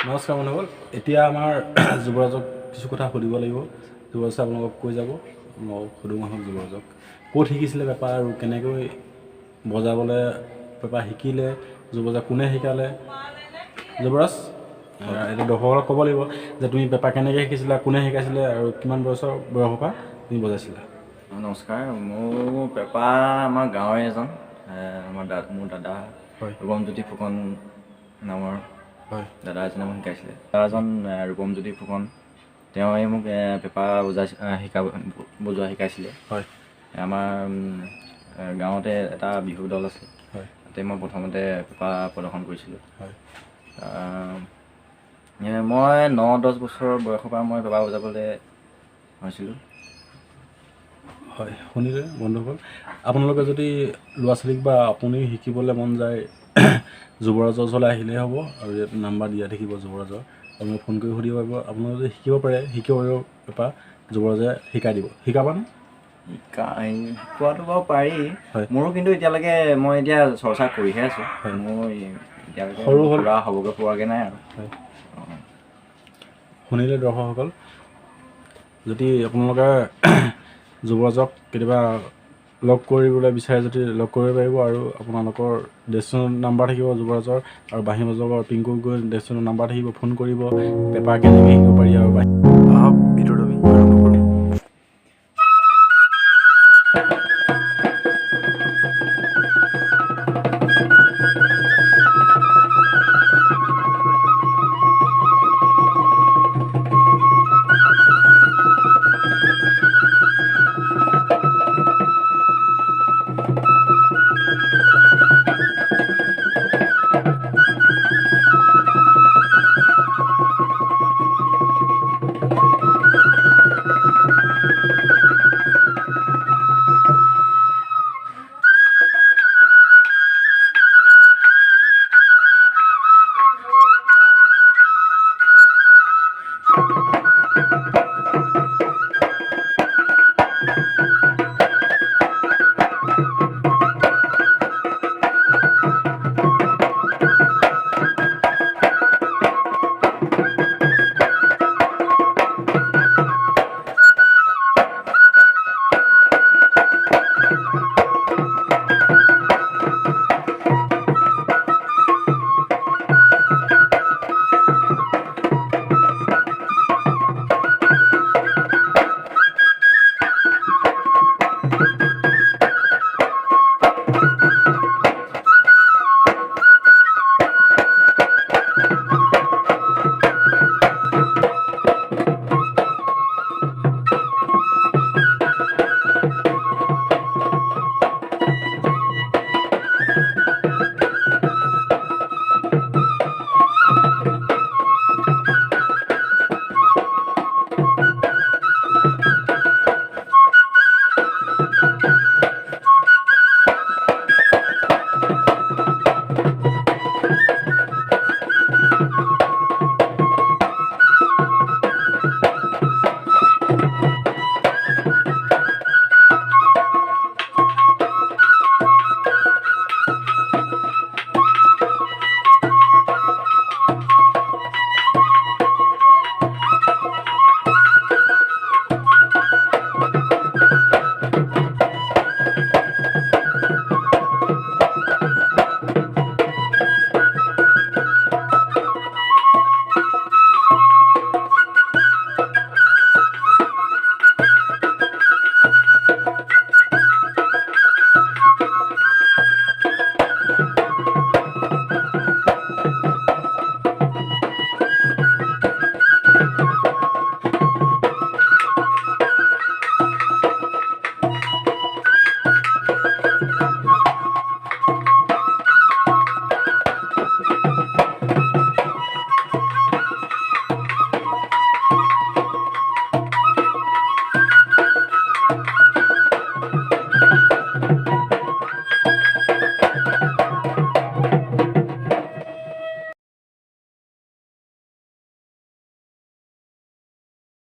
নমস্কাৰ বন্ধুসকল, এতিয়া আমাৰ যুৱৰাজক কিছু কথা সুধিব লাগিব। যুৱৰাজে আপোনালোকক কৈ যাব। মই সুধোঁ আহক যুৱৰাজক, ক'ত শিকিছিলে পেপা আৰু কেনেকৈ বজাবলৈ পেপা শিকিলে, যুৱৰাজক কোনে শিকালে। যুৱৰাজ এতিয়া দৰ্শকক ক'ব লাগিব যে তুমি পেপা কেনেকৈ শিকিছিলা, কোনে শিকাইছিলে আৰু কিমান বয়সৰ পৰা তুমি বজাইছিলা। নমস্কাৰ, মোৰ পেপা আমাৰ গাঁৱৰে এজন মোৰ দাদা হয়, ৰূপমজ্যোতি ফুকন নামৰ হয়, দাদা এজনে মোক শিকাইছিলে। দাদাজন ৰূপমজ্যোতি ফুকন, তেওঁৱে মোক পেপা বজোৱা শিকাইছিলে। হয়, আমাৰ গাঁৱতে এটা বিহু দল আছে, হয়, তাতে মই প্ৰথমতে পেপা প্ৰদৰ্শন কৰিছিলোঁ। হয়, মই 9-10 বছৰ বয়সৰ পৰা মই পেপা বজাবলৈ হৈছিলোঁ। হয়, শুনিলে বন্ধুসকল, আপোনালোকে যদি ল'ৰা ছোৱালীক বা আপুনি শিকিবলৈ মন যায় যুৱৰাজৰ ওচৰলৈ আহিলেই হ'ব, আৰু ইয়াত নাম্বাৰ দিয়া থাকিব যুৱৰাজৰ, আপোনালোকে ফোন কৰি সুধিব পাৰিব। আপোনালোকে যদি শিকিব পাৰিব পেপা, যুৱৰাজে শিকাই দিব। শিকাবানে? শিকোৱাটো বাৰু পাৰি, হয়, মোৰো কিন্তু এতিয়ালৈকে মই এতিয়া চৰ্চা কৰিহে আছোঁ। হয়, মোৰ এতিয়ালৈকে সৰু হ'ল পুৰা হ'বগৈ পোৱাগৈ নাই আৰু। হয়, শুনিলে দৰ্শকসকল, যদি আপোনালোকে যুৱৰাজক কেতিয়াবা লগ কৰিবলৈ বিচাৰে যদি লগ কৰিব পাৰিব, আৰু আপোনালোকৰ ডেষ্টিনেশ্যন নাম্বাৰ থাকিব যুৱৰাজৰ, আৰু বাঁহী বজাবৰ পিংকু গৈ ডেষ্টিনেশ্যন নাম্বাৰ থাকিব, ফোন কৰিব, পেপা কেনেকৈ শিকিব পাৰি। আৰু ভিডিঅ'টো আমি আৰম্ভ কৰোঁ।